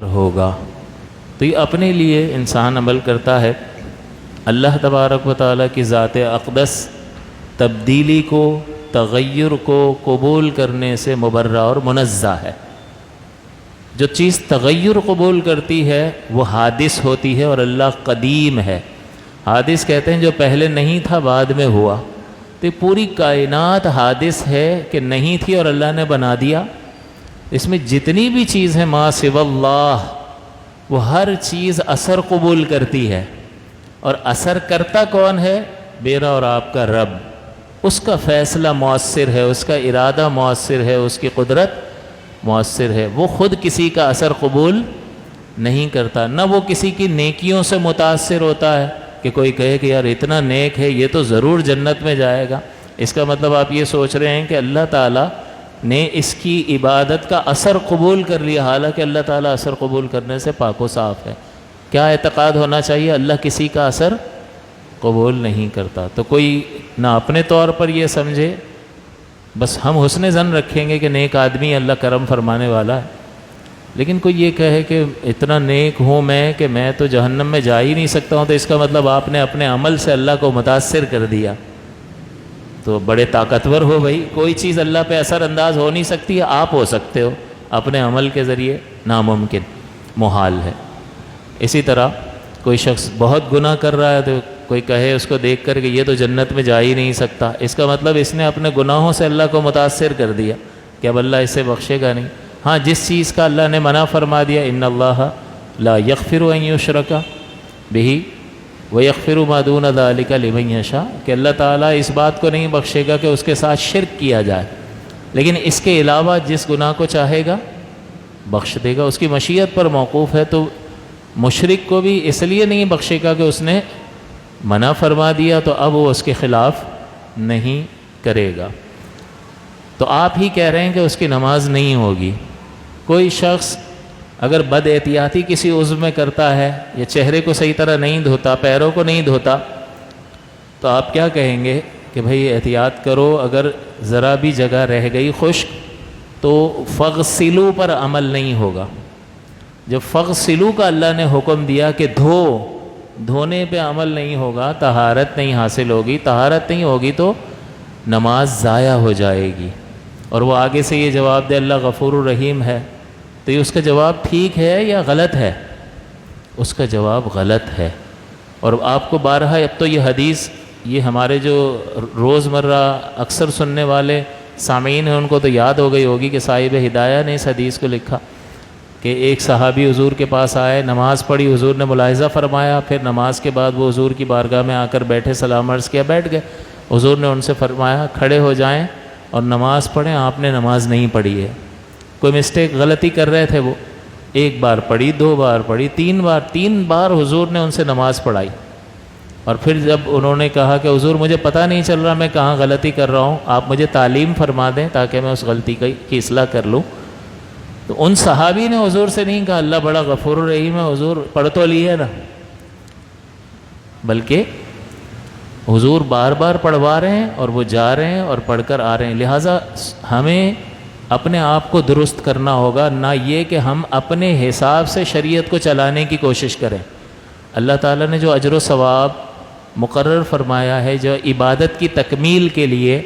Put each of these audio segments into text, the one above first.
ہوگا۔ تو یہ اپنے لیے انسان عمل کرتا ہے۔ اللہ تبارک و تعالیٰ کی ذات اقدس تبدیلی کو، تغیر کو قبول کرنے سے مبرہ اور منزہ ہے۔ جو چیز تغیر قبول کرتی ہے وہ حادث ہوتی ہے، اور اللہ قدیم ہے۔ حادث کہتے ہیں جو پہلے نہیں تھا بعد میں ہوا۔ تو پوری کائنات حادث ہے کہ نہیں تھی اور اللہ نے بنا دیا۔ اس میں جتنی بھی چیز ہے ما سوی اللہ، وہ ہر چیز اثر قبول کرتی ہے، اور اثر کرتا کون ہے؟ میرا اور آپ کا رب۔ اس کا فیصلہ مؤثر ہے، اس کا ارادہ مؤثر ہے، اس کی قدرت مؤثر ہے۔ وہ خود کسی کا اثر قبول نہیں کرتا، نہ وہ کسی کی نیکیوں سے متاثر ہوتا ہے کہ کوئی کہے کہ یار اتنا نیک ہے یہ تو ضرور جنت میں جائے گا۔ اس کا مطلب آپ یہ سوچ رہے ہیں کہ اللہ تعالیٰ نے اس کی عبادت کا اثر قبول کر لیا، حالانکہ اللہ تعالیٰ اثر قبول کرنے سے پاک و صاف ہے۔ کیا اعتقاد ہونا چاہیے؟ اللہ کسی کا اثر قبول نہیں کرتا۔ تو کوئی نہ اپنے طور پر یہ سمجھے، بس ہم حسن ظن رکھیں گے کہ نیک آدمی اللہ کرم فرمانے والا ہے، لیکن کوئی یہ کہے کہ اتنا نیک ہوں میں کہ میں تو جہنم میں جا ہی نہیں سکتا ہوں، تو اس کا مطلب آپ نے اپنے عمل سے اللہ کو متاثر کر دیا۔ تو بڑے طاقتور ہو بھائی، کوئی چیز اللہ پہ اثر انداز ہو نہیں سکتی ہے، آپ ہو سکتے ہو اپنے عمل کے ذریعے، ناممکن، محال ہے۔ اسی طرح کوئی شخص بہت گناہ کر رہا ہے تو کوئی کہے اس کو دیکھ کر کہ یہ تو جنت میں جا ہی نہیں سکتا، اس کا مطلب اس نے اپنے گناہوں سے اللہ کو متاثر کر دیا کہ اب اللہ اسے بخشے گا نہیں۔ ہاں، جس چیز کا اللہ نے منع فرما دیا، ان اللہ لا یغفر ان یشرک بہ ویغفر ما دون ذلک لمن یشاء، کہ اللہ تعالیٰ اس بات کو نہیں بخشے گا کہ اس کے ساتھ شرک کیا جائے، لیکن اس کے علاوہ جس گناہ کو چاہے گا بخش دے گا، اس کی مشیت پر موقوف ہے۔ تو مشرک کو بھی اس لیے نہیں بخشے گا کہ اس نے منع فرما دیا تو اب وہ اس کے خلاف نہیں کرے گا۔ تو آپ ہی کہہ رہے ہیں کہ اس کی نماز نہیں ہوگی۔ کوئی شخص اگر بد احتیاطی کسی عضو میں کرتا ہے، یا چہرے کو صحیح طرح نہیں دھوتا، پیروں کو نہیں دھوتا، تو آپ کیا کہیں گے کہ بھئی احتیاط کرو، اگر ذرا بھی جگہ رہ گئی خشک تو فغسلو پر عمل نہیں ہوگا۔ جب فغسلو کا اللہ نے حکم دیا کہ دھونے پہ عمل نہیں ہوگا، طہارت نہیں حاصل ہوگی، طہارت نہیں ہوگی تو نماز ضائع ہو جائے گی۔ اور وہ آگے سے یہ جواب دے اللہ غفور الرحیم ہے، تو یہ اس کا جواب ٹھیک ہے یا غلط ہے؟ اس کا جواب غلط ہے۔ اور آپ کو بارہا، اب تو یہ حدیث یہ ہمارے جو روزمرہ اکثر سننے والے سامعین ہیں ان کو تو یاد ہو گئی ہوگی کہ صاحب ہدایہ نے اس حدیث کو لکھا کہ ایک صحابی حضور کے پاس آئے، نماز پڑھی، حضور نے ملاحظہ فرمایا، پھر نماز کے بعد وہ حضور کی بارگاہ میں آ کر بیٹھے، سلام عرض کیا، بیٹھ گئے۔ حضور نے ان سے فرمایا کھڑے ہو جائیں اور نماز پڑھیں۔ آپ نے نماز نہیں پڑھی ہے، کوئی مسٹیک، غلطی کر رہے تھے وہ، ایک بار پڑھی، دو بار پڑھی، تین بار حضور نے ان سے نماز پڑھائی۔ اور پھر جب انہوں نے کہا کہ حضور مجھے پتہ نہیں چل رہا میں کہاں غلطی کر رہا ہوں، آپ مجھے تعلیم فرما دیں تاکہ میں اس غلطی کی اصلاح کر لوں، تو ان صحابی نے حضور سے نہیں کہا اللہ بڑا غفور الرحیم ہے، حضور پڑھ تو لیے نا، بلکہ حضور بار بار پڑھوا رہے ہیں اور وہ جا رہے ہیں اور پڑھ کر آ رہے ہیں۔ لہٰذا ہمیں اپنے آپ کو درست کرنا ہوگا، نہ یہ کہ ہم اپنے حساب سے شریعت کو چلانے کی کوشش کریں۔ اللہ تعالیٰ نے جو اجر و ثواب مقرر فرمایا ہے جو عبادت کی تکمیل کے لیے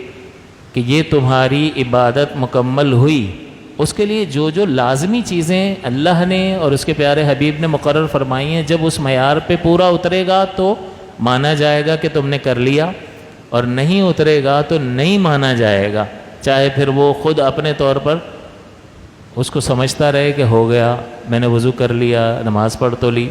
کہ یہ تمہاری عبادت مکمل ہوئی، اس کے لیے جو جو لازمی چیزیں اللہ نے اور اس کے پیارے حبیب نے مقرر فرمائی ہیں، جب اس معیار پہ پورا اترے گا تو مانا جائے گا کہ تم نے کر لیا، اور نہیں اترے گا تو نہیں مانا جائے گا، چاہے پھر وہ خود اپنے طور پر اس کو سمجھتا رہے کہ ہو گیا، میں نے وضو کر لیا، نماز پڑھ تو لی۔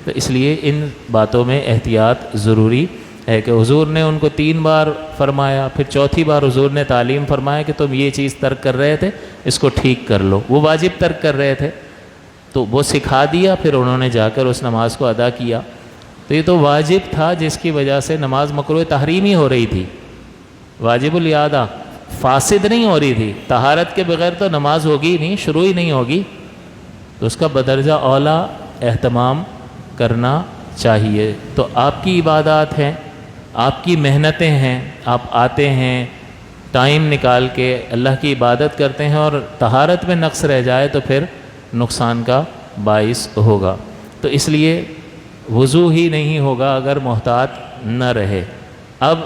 تو اس لیے ان باتوں میں احتیاط ضروری ہے کہ حضور نے ان کو 3 بار فرمایا، پھر چوتھی بار حضور نے تعلیم فرمایا کہ تم یہ چیز ترک کر رہے تھے، اس کو ٹھیک کر لو۔ وہ واجب ترک کر رہے تھے تو وہ سکھا دیا، پھر انہوں نے جا کر اس نماز کو ادا کیا۔ تو یہ تو واجب تھا جس کی وجہ سے نماز مکروہ تحریمی ہو رہی تھی، واجب الاعادہ، فاسد نہیں ہو رہی تھی۔ طہارت کے بغیر تو نماز ہوگی نہیں، شروع ہی نہیں ہوگی، تو اس کا بدرجہ اولا اہتمام کرنا چاہیے۔ تو آپ کی عبادات ہیں، آپ کی محنتیں ہیں، آپ آتے ہیں ٹائم نکال کے اللہ کی عبادت کرتے ہیں، اور طہارت میں نقص رہ جائے تو پھر نقصان کا باعث ہوگا۔ تو اس لیے وضو ہی نہیں ہوگا اگر محتاط نہ رہے۔ اب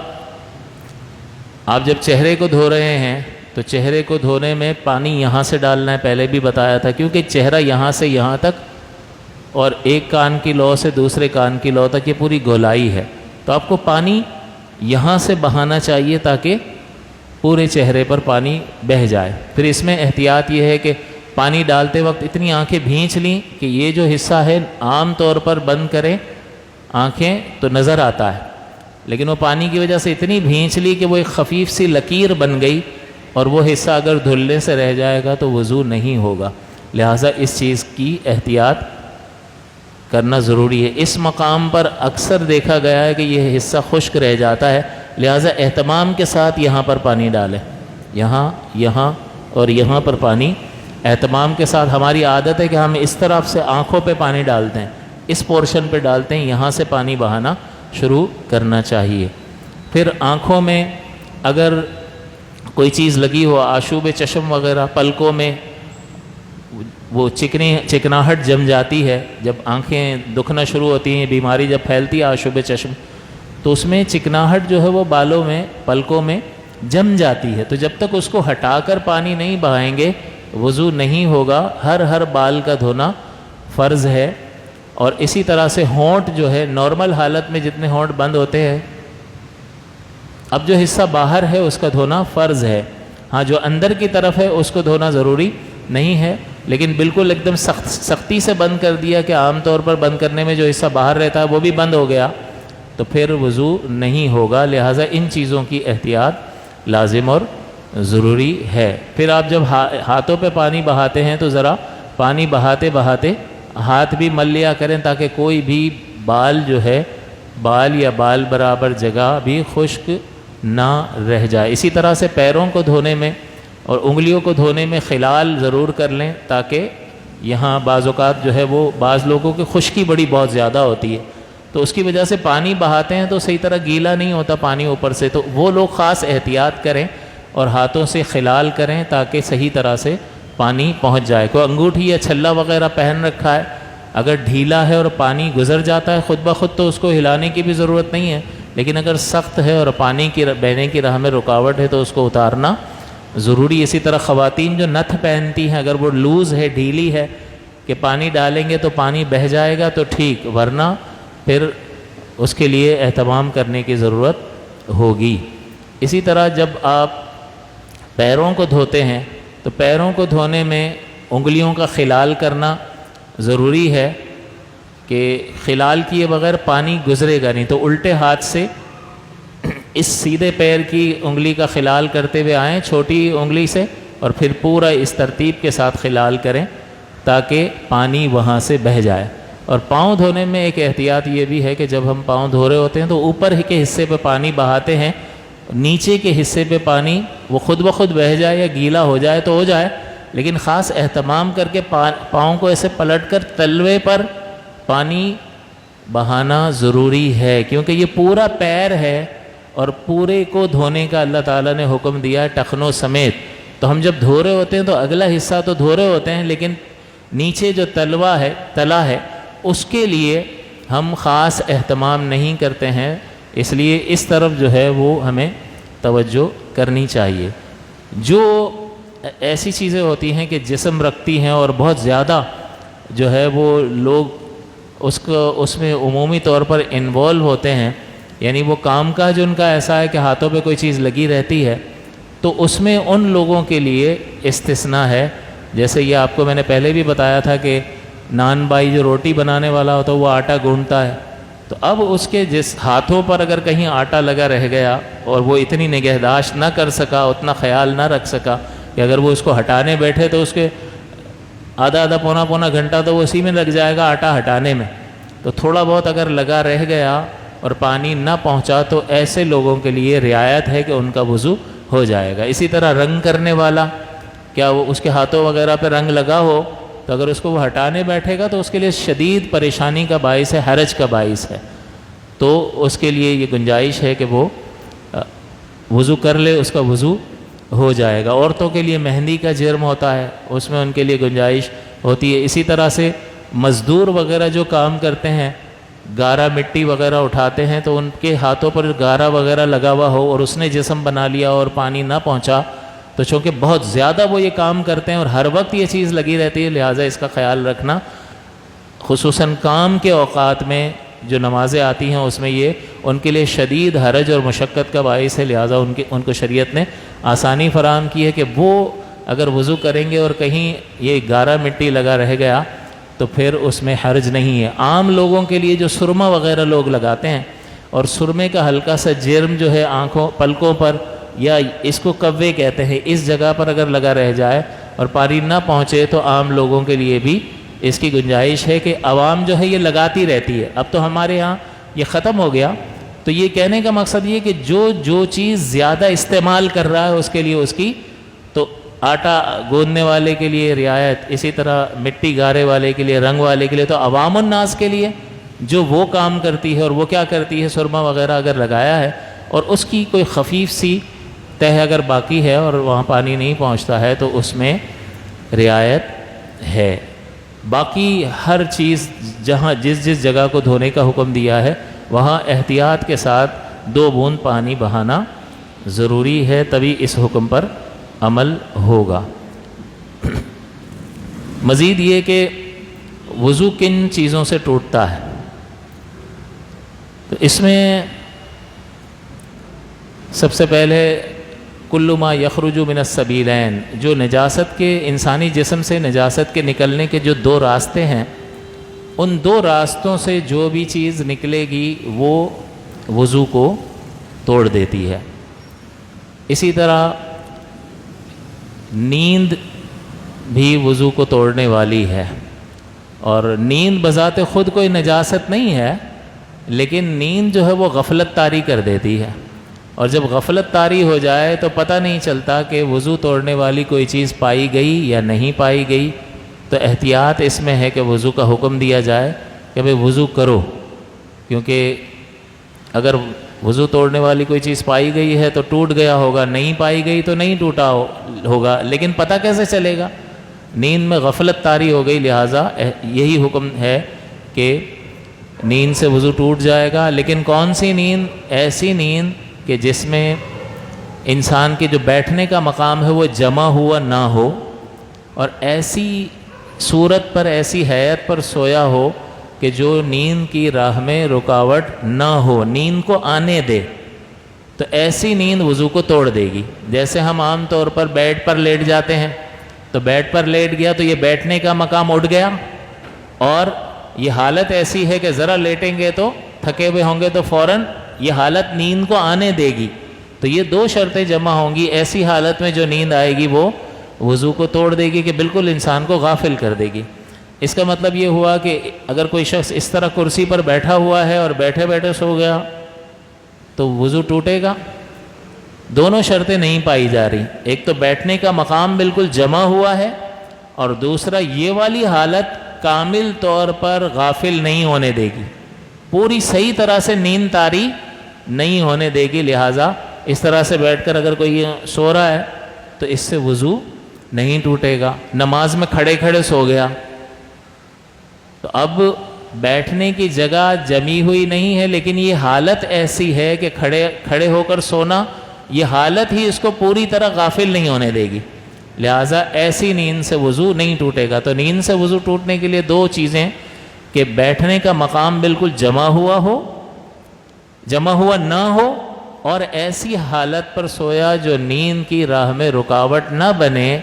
آپ جب چہرے کو دھو رہے ہیں تو چہرے کو دھونے میں پانی یہاں سے ڈالنا ہے، پہلے بھی بتایا تھا، کیونکہ چہرہ یہاں سے یہاں تک اور ایک کان کی لو سے دوسرے کان کی لو تک یہ پوری گولائی ہے، تو آپ کو پانی یہاں سے بہانا چاہیے تاکہ پورے چہرے پر پانی بہہ جائے۔ پھر اس میں احتیاط یہ ہے کہ پانی ڈالتے وقت اتنی آنکھیں بھینچ لیں کہ یہ جو حصہ ہے عام طور پر بند کریں آنکھیں تو نظر آتا ہے، لیکن وہ پانی کی وجہ سے اتنی بھینچ لی کہ وہ ایک خفیف سی لکیر بن گئی، اور وہ حصہ اگر دھلنے سے رہ جائے گا تو وضو نہیں ہوگا۔ لہٰذا اس چیز کی احتیاط کرنا ضروری ہے۔ اس مقام پر اکثر دیکھا گیا ہے کہ یہ حصہ خشک رہ جاتا ہے، لہٰذا اہتمام کے ساتھ یہاں پر پانی ڈالیں، یہاں اور یہاں پر پانی اہتمام کے ساتھ۔ ہماری عادت ہے کہ ہم اس طرف سے آنکھوں پہ پانی ڈالتے ہیں، اس پورشن پہ ڈالتے ہیں، یہاں سے پانی بہانا شروع کرنا چاہیے۔ پھر آنکھوں میں اگر کوئی چیز لگی ہو، آشوب چشم وغیرہ، پلکوں میں وہ چکناہٹ جم جاتی ہے، جب آنکھیں دکھنا شروع ہوتی ہیں، بیماری جب پھیلتی ہے آشوب چشم، تو اس میں چکناہٹ جو ہے وہ بالوں میں، پلکوں میں جم جاتی ہے، تو جب تک اس کو ہٹا کر پانی نہیں بہائیں گے وضو نہیں ہوگا۔ ہر بال کا دھونا فرض ہے۔ اور اسی طرح سے ہونٹ جو ہے، نارمل حالت میں جتنے ہونٹ بند ہوتے ہیں، اب جو حصہ باہر ہے اس کا دھونا فرض ہے، ہاں جو اندر کی طرف ہے اس کو دھونا ضروری نہیں ہے، لیکن بالکل ایک دم سختی سے بند کر دیا کہ عام طور پر بند کرنے میں جو حصہ باہر رہتا ہے وہ بھی بند ہو گیا تو پھر وضو نہیں ہوگا۔ لہٰذا ان چیزوں کی احتیاط لازم اور ضروری ہے۔ پھر آپ جب ہاتھوں پہ پانی بہاتے ہیں تو ذرا پانی بہاتے بہاتے ہاتھ بھی مل لیا کریں تاکہ کوئی بھی بال جو ہے، بال یا بال برابر جگہ بھی خشک نہ رہ جائے۔ اسی طرح سے پیروں کو دھونے میں اور انگلیوں کو دھونے میں خلال ضرور کر لیں، تاکہ یہاں بعض اوقات جو ہے وہ بعض لوگوں کی خشکی بڑی بہت زیادہ ہوتی ہے، تو اس کی وجہ سے پانی بہاتے ہیں تو صحیح طرح گیلا نہیں ہوتا پانی اوپر سے، تو وہ لوگ خاص احتیاط کریں اور ہاتھوں سے خلال کریں تاکہ صحیح طرح سے پانی پہنچ جائے۔ کوئی انگوٹھی یا چھلا وغیرہ پہن رکھا ہے، اگر ڈھیلا ہے اور پانی گزر جاتا ہے خود بخود تو اس کو ہلانے کی بھی ضرورت نہیں ہے، لیکن اگر سخت ہے اور پانی کی بہنے کی راہ میں رکاوٹ ہے تو اس کو اتارنا ضروری۔ اسی طرح خواتین جو نتھ پہنتی ہیں، اگر وہ لوز ہے، ڈھیلی ہے کہ پانی ڈالیں گے تو پانی بہہ جائے گا تو ٹھیک، ورنہ پھر اس کے لیے اہتمام کرنے کی ضرورت ہوگی۔ اسی طرح جب آپ پیروں کو دھوتے ہیں تو پیروں کو دھونے میں انگلیوں کا خلال کرنا ضروری ہے کہ خلال کیے بغیر پانی گزرے گا نہیں، تو الٹے ہاتھ سے اس سیدھے پیر کی انگلی کا خلال کرتے ہوئے آئیں چھوٹی انگلی سے، اور پھر پورا اس ترتیب کے ساتھ خلال کریں تاکہ پانی وہاں سے بہہ جائے۔ اور پاؤں دھونے میں ایک احتیاط یہ بھی ہے کہ جب ہم پاؤں دھو رہے ہوتے ہیں تو اوپر کے حصے پہ پانی بہاتے ہیں، نیچے کے حصے پہ پانی وہ خود بخود بہہ جائے یا گیلا ہو جائے تو ہو جائے، لیکن خاص اہتمام کر کے پاؤں کو ایسے پلٹ کر تلوے پر پانی بہانا ضروری ہے، کیونکہ یہ پورا پیر ہے اور پورے کو دھونے کا اللہ تعالیٰ نے حکم دیا ہے ٹخنوں سمیت۔ تو ہم جب دھو رہے ہوتے ہیں تو اگلا حصہ تو دھو رہے ہوتے ہیں، لیکن نیچے جو تلا ہے اس کے لیے ہم خاص اہتمام نہیں کرتے ہیں، اس لیے اس طرف جو ہے وہ ہمیں توجہ کرنی چاہیے۔ جو ایسی چیزیں ہوتی ہیں کہ جسم رکھتی ہیں اور بہت زیادہ جو ہے وہ لوگ اس میں عمومی طور پر انوالو ہوتے ہیں، یعنی وہ کام کاج ان کا ایسا ہے کہ ہاتھوں پہ کوئی چیز لگی رہتی ہے، تو اس میں ان لوگوں کے لیے استثناء ہے۔ جیسے یہ آپ کو میں نے پہلے بھی بتایا تھا کہ نان بائی جو روٹی بنانے والا ہوتا ہے وہ آٹا گونڈتا ہے، تو اب اس کے جس ہاتھوں پر اگر کہیں آٹا لگا رہ گیا اور وہ اتنی نگہداشت نہ کر سکا، اتنا خیال نہ رکھ سکا کہ اگر وہ اس کو ہٹانے بیٹھے تو اس کے آدھا پونا گھنٹہ تو وہ اسی میں لگ جائے گا آٹا ہٹانے میں، تو تھوڑا بہت اگر لگا رہ گیا اور پانی نہ پہنچا تو ایسے لوگوں کے لیے رعایت ہے کہ ان کا وضو ہو جائے گا۔ اسی طرح رنگ کرنے والا، کیا وہ اس کے ہاتھوں وغیرہ پہ رنگ لگا ہو تو اگر اس کو وہ ہٹانے بیٹھے گا تو اس کے لیے شدید پریشانی کا باعث ہے، حرج کا باعث ہے، تو اس کے لیے یہ گنجائش ہے کہ وہ وضو کر لے، اس کا وضو ہو جائے گا۔ عورتوں کے لیے مہندی کا جرم ہوتا ہے، اس میں ان کے لیے گنجائش ہوتی ہے۔ اسی طرح سے مزدور وغیرہ جو کام کرتے ہیں، گارا مٹی وغیرہ اٹھاتے ہیں، تو ان کے ہاتھوں پر گارا وغیرہ لگا ہوا ہو اور اس نے جسم بنا لیا اور پانی نہ پہنچا، تو چونکہ بہت زیادہ وہ یہ کام کرتے ہیں اور ہر وقت یہ چیز لگی رہتی ہے، لہٰذا اس کا خیال رکھنا، خصوصاً کام کے اوقات میں جو نمازیں آتی ہیں اس میں یہ ان کے لیے شدید حرج اور مشقت کا باعث ہے، لہٰذا ان کو شریعت نے آسانی فراہم کی ہے کہ وہ اگر وضو کریں گے اور کہیں یہ گارا مٹی لگا رہ گیا تو پھر اس میں حرج نہیں ہے۔ عام لوگوں کے لیے جو سرما وغیرہ لوگ لگاتے ہیں، اور سرمے کا ہلکا سا جرم جو ہے آنکھوں پلکوں پر، یا اس کو کوے کہتے ہیں، اس جگہ پر اگر لگا رہ جائے اور پانی نہ پہنچے تو عام لوگوں کے لیے بھی اس کی گنجائش ہے کہ عوام جو ہے یہ لگاتی رہتی ہے۔ اب تو ہمارے ہاں یہ ختم ہو گیا، تو یہ کہنے کا مقصد یہ کہ جو چیز زیادہ استعمال کر رہا ہے اس کے لیے اس کی، تو آٹا گوندنے والے کے لیے رعایت، اسی طرح مٹی گارے والے کے لیے، رنگ والے کے لیے، تو عوام الناس کے لیے جو وہ کام کرتی ہے اور وہ کیا کرتی ہے، سرما وغیرہ اگر لگایا ہے اور اس کی کوئی خفیف سی تہ اگر باقی ہے اور وہاں پانی نہیں پہنچتا ہے تو اس میں رعایت ہے۔ باقی ہر چیز جہاں جس جگہ کو دھونے کا حکم دیا ہے وہاں احتیاط کے ساتھ 2 بوند پانی بہانا ضروری ہے، تبھی اس حکم پر عمل ہوگا۔ مزید یہ کہ وضو کن چیزوں سے ٹوٹتا ہے، تو اس میں سب سے پہلے کل ما یخرج من السبیلین، جو نجاست کے، انسانی جسم سے نجاست کے نکلنے کے جو 2 راستے ہیں، ان 2 راستوں سے جو بھی چیز نکلے گی وہ وضو کو توڑ دیتی ہے۔ اسی طرح نیند بھی وضو کو توڑنے والی ہے، اور نیند بذات خود کوئی نجاست نہیں ہے، لیکن نیند جو ہے وہ غفلت طاری کر دیتی ہے، اور جب غفلت طاری ہو جائے تو پتہ نہیں چلتا کہ وضو توڑنے والی کوئی چیز پائی گئی یا نہیں پائی گئی، تو احتیاط اس میں ہے کہ وضو کا حکم دیا جائے کہ بھئی وضو کرو، کیونکہ اگر وضو توڑنے والی کوئی چیز پائی گئی ہے تو ٹوٹ گیا ہوگا، نہیں پائی گئی تو نہیں ٹوٹا ہوگا، لیکن پتہ کیسے چلے گا؟ نیند میں غفلت طاری ہو گئی، لہٰذا یہی حکم ہے کہ نیند سے وضو ٹوٹ جائے گا۔ لیکن کون سی نیند؟ ایسی نیند کہ جس میں انسان کے جو بیٹھنے کا مقام ہے وہ جمع ہوا نہ ہو، اور ایسی صورت پر، ایسی حیت پر سویا ہو کہ جو نیند کی راہ میں رکاوٹ نہ ہو، نیند کو آنے دے، تو ایسی نیند وضو کو توڑ دے گی۔ جیسے ہم عام طور پر بیڈ پر لیٹ جاتے ہیں، تو بیڈ پر لیٹ گیا تو یہ بیٹھنے کا مقام اٹھ گیا، اور یہ حالت ایسی ہے کہ ذرا لیٹیں گے تو تھکے ہوئے ہوں گے تو فوراً یہ حالت نیند کو آنے دے گی، تو یہ 2 شرطیں جمع ہوں گی۔ ایسی حالت میں جو نیند آئے گی وہ وضو کو توڑ دے گی کہ بالکل انسان کو غافل کر دے گی۔ اس کا مطلب یہ ہوا کہ اگر کوئی شخص اس طرح کرسی پر بیٹھا ہوا ہے اور بیٹھے بیٹھے سو گیا تو وضو ٹوٹے گا؟ دونوں شرطیں نہیں پائی جا رہی، ایک تو بیٹھنے کا مقام بالکل جمع ہوا ہے، اور دوسرا یہ والی حالت کامل طور پر غافل نہیں ہونے دے گی، پوری صحیح طرح سے نیند طاری نہیں ہونے دے گی، لہٰذا اس طرح سے بیٹھ کر اگر کوئی سو رہا ہے تو اس سے وضو نہیں ٹوٹے گا۔ نماز میں کھڑے کھڑے سو گیا تو اب بیٹھنے کی جگہ جمی ہوئی نہیں ہے، لیکن یہ حالت ایسی ہے کہ کھڑے ہو کر سونا، یہ حالت ہی اس کو پوری طرح غافل نہیں ہونے دے گی، لہٰذا ایسی نیند سے وضو نہیں ٹوٹے گا۔ تو نیند سے وضو ٹوٹنے کے لیے 2 چیزیں کہ بیٹھنے کا مقام بالکل جمع ہوا نہ ہو، اور ایسی حالت پر سویا جو نیند کی راہ میں رکاوٹ نہ بنے،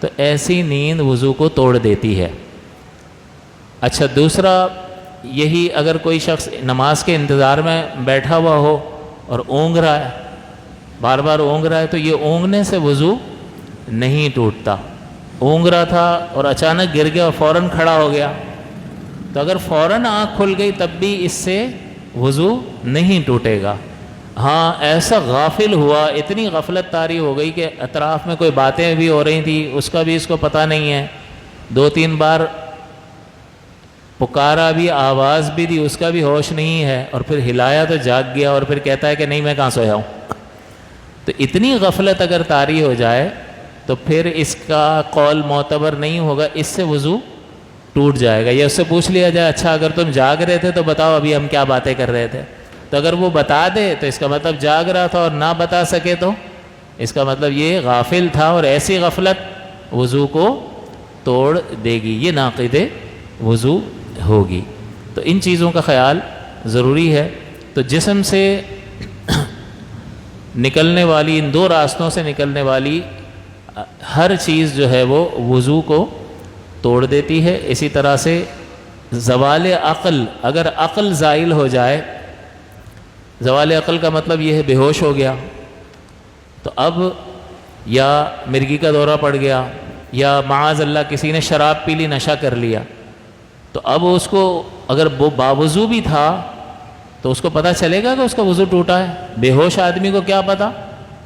تو ایسی نیند وضو کو توڑ دیتی ہے۔ اچھا، دوسرا یہی اگر کوئی شخص نماز کے انتظار میں بیٹھا ہوا ہو اور اونگ رہا ہے، بار بار اونگ رہا ہے، تو یہ اونگنے سے وضو نہیں ٹوٹتا۔ اونگ رہا تھا اور اچانک گر گیا اور فوراً کھڑا ہو گیا، تو اگر فوراً آنکھ کھل گئی تب بھی اس سے وضو نہیں ٹوٹے گا۔ ہاں، ایسا غافل ہوا، اتنی غفلت طاری ہو گئی کہ اطراف میں کوئی باتیں بھی ہو رہی تھیں، اس کا بھی اس کو پتہ نہیں ہے، 2-3 بار پکارا بھی، آواز بھی دی، اس کا بھی ہوش نہیں ہے، اور پھر ہلایا تو جاگ گیا، اور پھر کہتا ہے کہ نہیں میں کہاں سویا ہوں۔ تو اتنی غفلت اگر طاری ہو جائے تو پھر اس کا قول معتبر نہیں ہوگا، اس سے وضو ٹوٹ جائے گا. یا اس سے پوچھ لیا جائے اچھا اگر تم جاگ رہے تھے تو بتاؤ ابھی ہم کیا باتیں کر رہے تھے, تو اگر وہ بتا دے تو اس کا مطلب جاگ رہا تھا, اور نہ بتا سکے تو اس کا مطلب یہ غافل تھا, اور ایسی غفلت وضو کو توڑ دے گی, یہ ناقض وضو ہوگی. تو ان چیزوں کا خیال ضروری ہے. تو جسم سے نکلنے والی, ان دو راستوں سے نکلنے والی ہر چیز جو ہے وہ وضو کو توڑ دیتی ہے. اسی طرح سے زوال عقل, اگر عقل زائل ہو جائے, زوال عقل کا مطلب یہ ہے بے ہوش ہو گیا, تو اب یا مرگی کا دورہ پڑ گیا, یا معاذ اللہ کسی نے شراب پی لی, نشہ کر لیا, تو اب اس کو اگر وہ باوضو بھی تھا تو اس کو پتہ چلے گا کہ اس کا وضو ٹوٹا ہے؟ بے ہوش آدمی کو کیا پتہ؟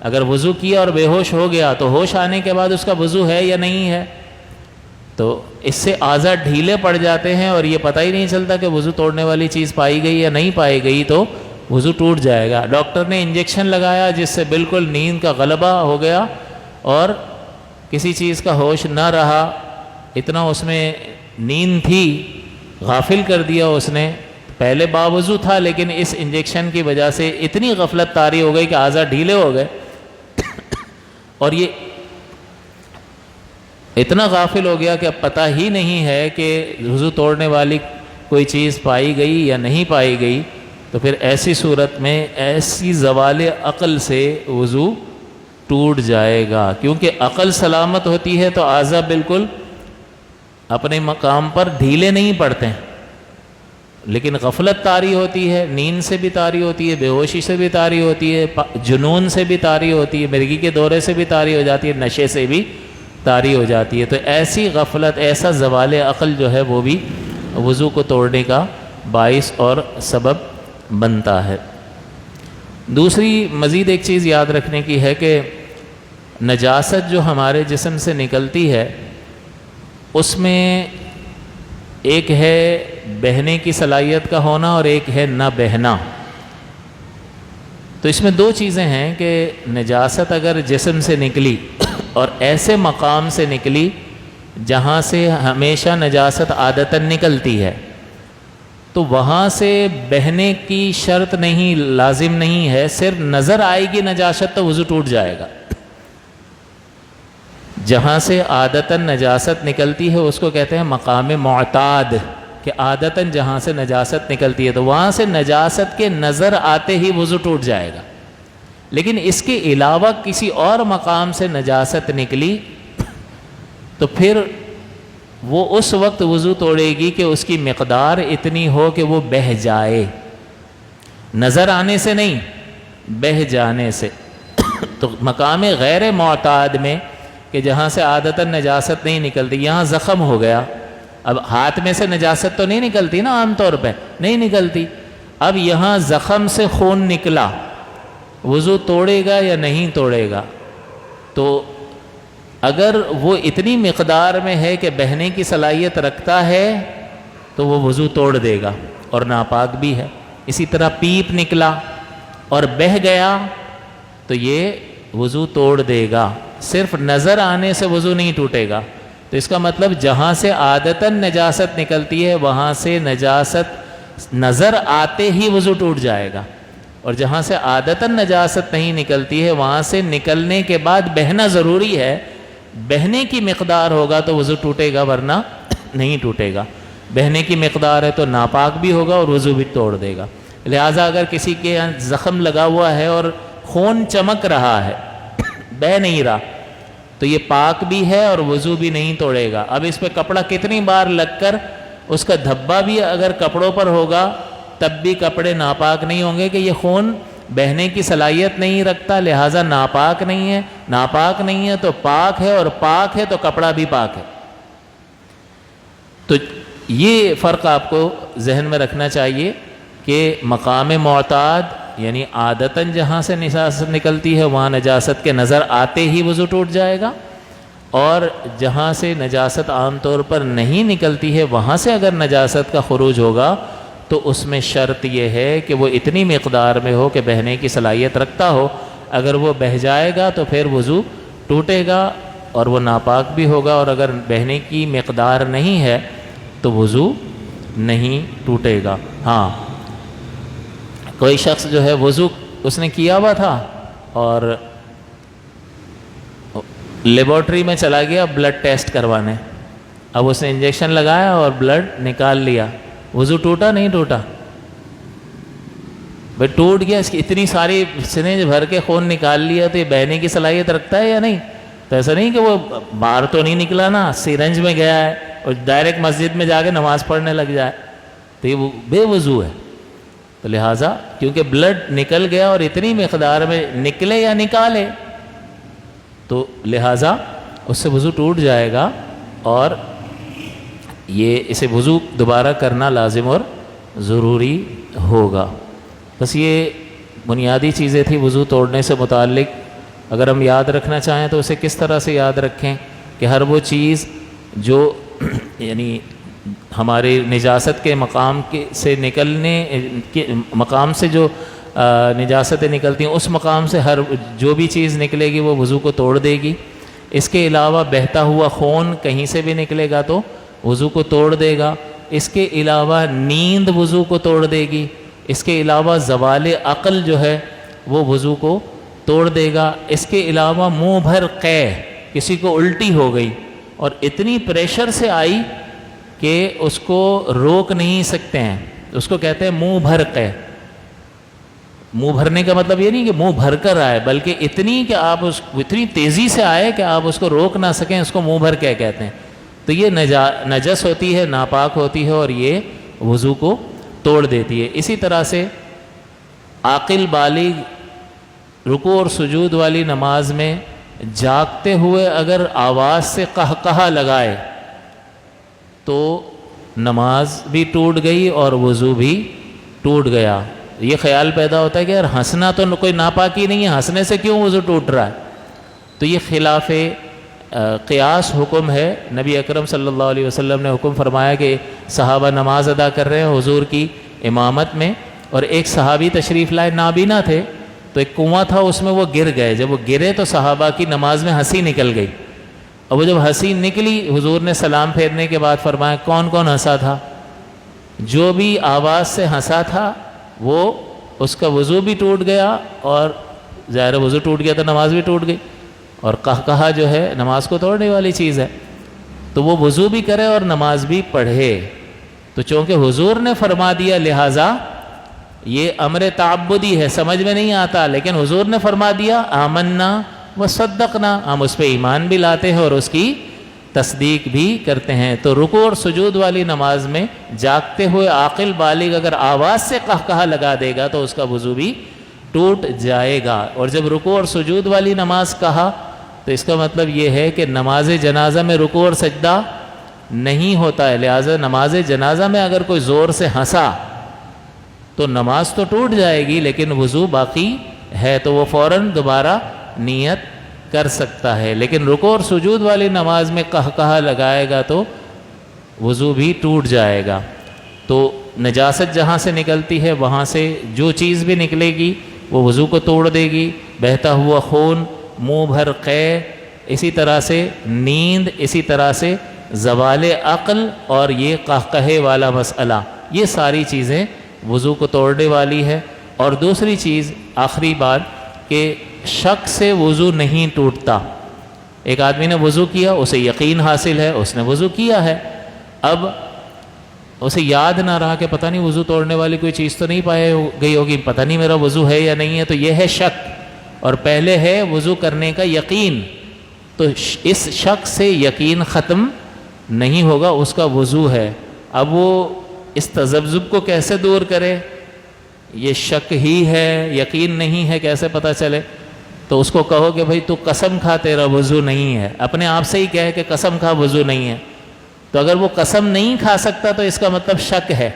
اگر وضو کیا اور بے ہوش ہو گیا تو ہوش آنے کے بعد اس کا وضو ہے یا نہیں ہے. تو اس سے اعضاء ڈھیلے پڑ جاتے ہیں اور یہ پتہ ہی نہیں چلتا کہ وضو توڑنے والی چیز پائی گئی یا نہیں پائی گئی, تو وضو ٹوٹ جائے گا. ڈاکٹر نے انجیکشن لگایا جس سے بالکل نیند کا غلبہ ہو گیا اور کسی چیز کا ہوش نہ رہا, اتنا اس میں نیند تھی, غافل کر دیا اس نے. پہلے باوضو تھا لیکن اس انجیکشن کی وجہ سے اتنی غفلت طاری ہو گئی کہ اعضاء ڈھیلے ہو گئے, اور یہ اتنا غافل ہو گیا کہ اب پتہ ہی نہیں ہے کہ وضو توڑنے والی کوئی چیز پائی گئی یا نہیں پائی گئی. تو پھر ایسی صورت میں ایسی زوال عقل سے وضو ٹوٹ جائے گا, کیونکہ عقل سلامت ہوتی ہے تو اعضاء بالکل اپنے مقام پر ڈھیلے نہیں پڑتے ہیں. لیکن غفلت طاری ہوتی ہے, نیند سے بھی طاری ہوتی ہے, بے ہوشی سے بھی طاری ہوتی ہے, جنون سے بھی طاری ہوتی ہے, مرگی کے دورے سے بھی طاری ہو جاتی ہے, نشے سے بھی طاری ہو جاتی ہے. تو ایسی غفلت, ایسا زوال عقل جو ہے وہ بھی وضو کو توڑنے کا باعث اور سبب بنتا ہے. دوسری مزید ایک چیز یاد رکھنے کی ہے کہ نجاست جو ہمارے جسم سے نکلتی ہے اس میں ایک ہے بہنے کی صلاحیت کا ہونا اور ایک ہے نہ بہنا. تو اس میں دو چیزیں ہیں کہ نجاست اگر جسم سے نکلی اور ایسے مقام سے نکلی جہاں سے ہمیشہ نجاست عادتاً نکلتی ہے, تو وہاں سے بہنے کی شرط نہیں, لازم نہیں ہے, صرف نظر آئے گی نجاست تو وضو ٹوٹ جائے گا. جہاں سے عادتاً نجاست نکلتی ہے اس کو کہتے ہیں مقام معتاد, کہ عادتاً جہاں سے نجاست نکلتی ہے تو وہاں سے نجاست کے نظر آتے ہی وضو ٹوٹ جائے گا. لیکن اس کے علاوہ کسی اور مقام سے نجاست نکلی تو پھر وہ اس وقت وضو توڑے گی کہ اس کی مقدار اتنی ہو کہ وہ بہہ جائے, نظر آنے سے نہیں, بہہ جانے سے. تو مقام غیر معتاد میں کہ جہاں سے عادتاً نجاست نہیں نکلتی, یہاں زخم ہو گیا, اب ہاتھ میں سے نجاست تو نہیں نکلتی نا, عام طور پہ نہیں نکلتی, اب یہاں زخم سے خون نکلا, وضو توڑے گا یا نہیں توڑے گا؟ تو اگر وہ اتنی مقدار میں ہے کہ بہنے کی صلاحیت رکھتا ہے تو وہ وضو توڑ دے گا اور ناپاک بھی ہے. اسی طرح پیپ نکلا اور بہہ گیا تو یہ وضو توڑ دے گا, صرف نظر آنے سے وضو نہیں ٹوٹے گا. تو اس کا مطلب جہاں سے عادتاً نجاست نکلتی ہے وہاں سے نجاست نظر آتے ہی وضو ٹوٹ جائے گا, اور جہاں سے عادتاً نجاست نہیں نکلتی ہے وہاں سے نکلنے کے بعد بہنا ضروری ہے, بہنے کی مقدار ہوگا تو وضو ٹوٹے گا ورنہ نہیں ٹوٹے گا. بہنے کی مقدار ہے تو ناپاک بھی ہوگا اور وضو بھی توڑ دے گا. لہٰذا اگر کسی کے یہاں زخم لگا ہوا ہے اور خون چمک رہا ہے, بہہ نہیں رہا, تو یہ پاک بھی ہے اور وضو بھی نہیں توڑے گا. اب اس پہ کپڑا کتنی بار لگ کر اس کا دھبا بھی اگر کپڑوں پر ہوگا تب بھی کپڑے ناپاک نہیں ہوں گے کہ یہ خون بہنے کی صلاحیت نہیں رکھتا لہٰذا ناپاک نہیں ہے. ناپاک نہیں ہے تو پاک ہے, اور پاک ہے تو کپڑا بھی پاک ہے. تو یہ فرق آپ کو ذہن میں رکھنا چاہیے کہ مقام معتاد یعنی عادتاً جہاں سے نجاست نکلتی ہے وہاں نجاست کے نظر آتے ہی وضو ٹوٹ جائے گا, اور جہاں سے نجاست عام طور پر نہیں نکلتی ہے وہاں سے اگر نجاست کا خروج ہوگا تو اس میں شرط یہ ہے کہ وہ اتنی مقدار میں ہو کہ بہنے کی صلاحیت رکھتا ہو. اگر وہ بہہ جائے گا تو پھر وضو ٹوٹے گا اور وہ ناپاک بھی ہوگا, اور اگر بہنے کی مقدار نہیں ہے تو وضو نہیں ٹوٹے گا۔ ہاں کوئی شخص جو ہے وضو اس نے کیا ہوا تھا اور لیبارٹری میں چلا گیا بلڈ ٹیسٹ کروانے، اب اس نے انجیکشن لگایا اور بلڈ نکال لیا، وضو ٹوٹا نہیں ٹوٹا؟ بھائی ٹوٹ گیا، اس کی اتنی ساری سرنج بھر کے خون نکال لیا تو یہ بہنے کی صلاحیت رکھتا ہے یا نہیں؟ تو ایسا نہیں کہ وہ باہر تو نہیں نکلا نا، سرنج میں گیا ہے اور ڈائریکٹ مسجد میں جا کے نماز پڑھنے لگ جائے تو یہ بے وضو ہے۔ تو لہٰذا کیونکہ بلڈ نکل گیا اور اتنی مقدار میں نکلے یا نکالے تو لہٰذا اس سے وضو ٹوٹ جائے گا، اور یہ اسے وضو دوبارہ کرنا لازم اور ضروری ہوگا۔ بس یہ بنیادی چیزیں تھیں وضو توڑنے سے متعلق۔ اگر ہم یاد رکھنا چاہیں تو اسے کس طرح سے یاد رکھیں کہ ہر وہ چیز جو یعنی ہمارے نجاست کے مقام سے نکلنے کے مقام سے جو نجاستیں نکلتی ہیں اس مقام سے ہر جو بھی چیز نکلے گی وہ وضو کو توڑ دے گی۔ اس کے علاوہ بہتا ہوا خون کہیں سے بھی نکلے گا تو وضو کو توڑ دے گا۔ اس کے علاوہ نیند وضو کو توڑ دے گی۔ اس کے علاوہ زوال عقل جو ہے وہ وضو کو توڑ دے گا۔ اس کے علاوہ منہ بھر قے، کسی کو الٹی ہو گئی اور اتنی پریشر سے آئی کہ اس کو روک نہیں سکتے ہیں، اس کو کہتے ہیں منہ بھر قے۔ منہ بھرنے کا مطلب یہ نہیں کہ منہ بھر کر آئے، بلکہ اتنی کہ آپ اتنی تیزی سے آئے کہ آپ اس کو روک نہ سکیں، اس کو منہ بھر قے کہتے ہیں۔ تو یہ نجس ہوتی ہے، ناپاک ہوتی ہے، اور یہ وضو کو توڑ دیتی ہے۔ اسی طرح سے عاقل بالغ رکوع اور سجود والی نماز میں جاگتے ہوئے اگر آواز سے قہقہہ لگائے تو نماز بھی ٹوٹ گئی اور وضو بھی ٹوٹ گیا۔ یہ خیال پیدا ہوتا ہے کہ یار ہنسنا تو کوئی ناپاکی نہیں ہے، ہنسنے سے کیوں وضو ٹوٹ رہا ہے؟ تو یہ خلاف قیاس حکم ہے۔ نبی اکرم صلی اللہ علیہ وسلم نے حکم فرمایا کہ صحابہ نماز ادا کر رہے ہیں حضور کی امامت میں، اور ایک صحابی تشریف لائے نابینا تھے، تو ایک کنواں تھا اس میں وہ گر گئے۔ جب وہ گرے تو صحابہ کی نماز میں ہنسی نکل گئی، اور وہ جب ہنسی نکلی حضور نے سلام پھیرنے کے بعد فرمایا کون کون ہنسا تھا؟ جو بھی آواز سے ہنسا تھا وہ اس کا وضو بھی ٹوٹ گیا، اور ظاہر وضو ٹوٹ گیا تو نماز بھی ٹوٹ گئی، اور قہقہہ جو ہے نماز کو توڑنے والی چیز ہے، تو وہ وضو بھی کرے اور نماز بھی پڑھے۔ تو چونکہ حضور نے فرما دیا لہٰذا یہ امر تعبدی ہے، سمجھ میں نہیں آتا، لیکن حضور نے فرما دیا آمنا و صدقنا، ہم اس پہ ایمان بھی لاتے ہیں اور اس کی تصدیق بھی کرتے ہیں۔ تو رکوع اور سجود والی نماز میں جاگتے ہوئے عاقل بالغ اگر آواز سے قہقہہ لگا دے گا تو اس کا وضو بھی ٹوٹ جائے گا۔ اور جب رکوع اور سجود والی نماز کہا تو اس کا مطلب یہ ہے کہ نماز جنازہ میں رکوع اور سجدہ نہیں ہوتا ہے، لہٰذا نماز جنازہ میں اگر کوئی زور سے ہنسا تو نماز تو ٹوٹ جائے گی لیکن وضو باقی ہے، تو وہ فوراً دوبارہ نیت کر سکتا ہے۔ لیکن رکوع اور سجود والی نماز میں قہقہہ لگائے گا تو وضو بھی ٹوٹ جائے گا۔ تو نجاست جہاں سے نکلتی ہے وہاں سے جو چیز بھی نکلے گی وہ وضو کو توڑ دے گی۔ بہتا ہوا خون، منہ بھر قے، اسی طرح سے نیند، اسی طرح سے زوال عقل، اور یہ قہقہے والا مسئلہ، یہ ساری چیزیں وضو کو توڑنے والی ہے۔ اور دوسری چیز آخری بات کہ شک سے وضو نہیں ٹوٹتا۔ ایک آدمی نے وضو کیا، اسے یقین حاصل ہے، اس نے وضو کیا ہے، اب اسے یاد نہ رہا کہ پتہ نہیں وضو توڑنے والی کوئی چیز تو نہیں پائے گئی ہوگی، پتہ نہیں میرا وضو ہے یا نہیں ہے، تو یہ ہے شک، اور پہلے ہے وضو کرنے کا یقین۔ تو اس شک سے یقین ختم نہیں ہوگا، اس کا وضو ہے۔ اب وہ اس تذبذب کو کیسے دور کرے؟ یہ شک ہی ہے، یقین نہیں ہے، کیسے پتہ چلے؟ تو اس کو کہو کہ بھائی تو قسم کھا تیرا وضو نہیں ہے، اپنے آپ سے ہی کہے کہ قسم کھا وضو نہیں ہے۔ تو اگر وہ قسم نہیں کھا سکتا تو اس کا مطلب شک ہے،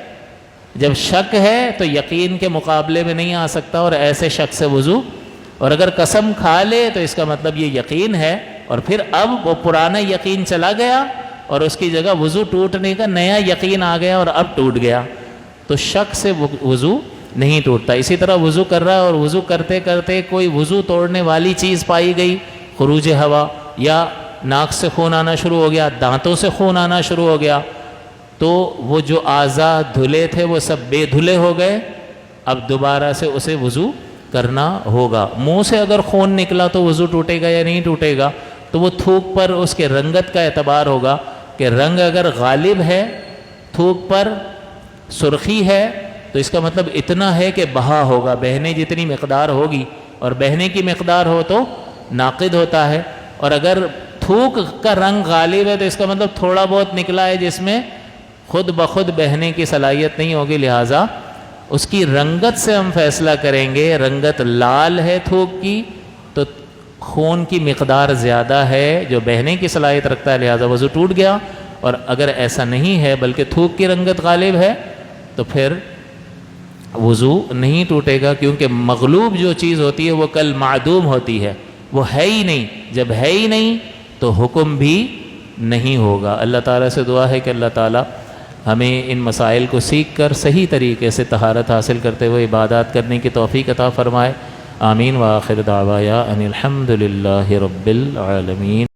جب شک ہے تو یقین کے مقابلے میں نہیں آ سکتا، اور ایسے شک سے وضو، اور اگر قسم کھا لے تو اس کا مطلب یہ یقین ہے، اور پھر اب وہ پرانا یقین چلا گیا اور اس کی جگہ وضو ٹوٹنے کا نیا یقین آ گیا اور اب ٹوٹ گیا، تو شک سے وضو نہیں ٹوٹتا۔ اسی طرح وضو کر رہا ہے اور وضو کرتے کرتے کوئی وضو توڑنے والی چیز پائی گئی، خروج ہوا، یا ناک سے خون آنا شروع ہو گیا، دانتوں سے خون آنا شروع ہو گیا، تو وہ جو اعضاء دھلے تھے وہ سب بے دھلے ہو گئے، اب دوبارہ سے اسے وضو کرنا ہوگا۔ منہ سے اگر خون نکلا تو وضو ٹوٹے گا یا نہیں ٹوٹے گا؟ تو وہ تھوک پر اس کے رنگت کا اعتبار ہوگا کہ رنگ اگر غالب ہے، تھوک پر سرخی ہے، تو اس کا مطلب اتنا ہے کہ بہا ہوگا، بہنے جتنی مقدار ہوگی، اور بہنے کی مقدار ہو تو ناقد ہوتا ہے۔ اور اگر تھوک کا رنگ غالب ہے تو اس کا مطلب تھوڑا بہت نکلا ہے جس میں خود بخود بہنے کی صلاحیت نہیں ہوگی، لہٰذا اس کی رنگت سے ہم فیصلہ کریں گے۔ رنگت لال ہے تھوک کی تو خون کی مقدار زیادہ ہے جو بہنے کی صلاحیت رکھتا ہے، لہٰذا وضو ٹوٹ گیا۔ اور اگر ایسا نہیں ہے بلکہ تھوک کی رنگت غالب ہے تو پھر وضو نہیں ٹوٹے گا، کیونکہ مغلوب جو چیز ہوتی ہے وہ کل معدوم ہوتی ہے، وہ ہے ہی نہیں۔ جب ہے ہی نہیں تو حکم بھی نہیں ہوگا۔ اللہ تعالیٰ سے دعا ہے کہ اللہ تعالیٰ ہمیں ان مسائل کو سیکھ کر صحیح طریقے سے طہارت حاصل کرتے ہوئے عبادات کرنے کی توفیق عطا فرمائے۔ آمین وآخر دعوایا ان الحمد للہ رب العالمین۔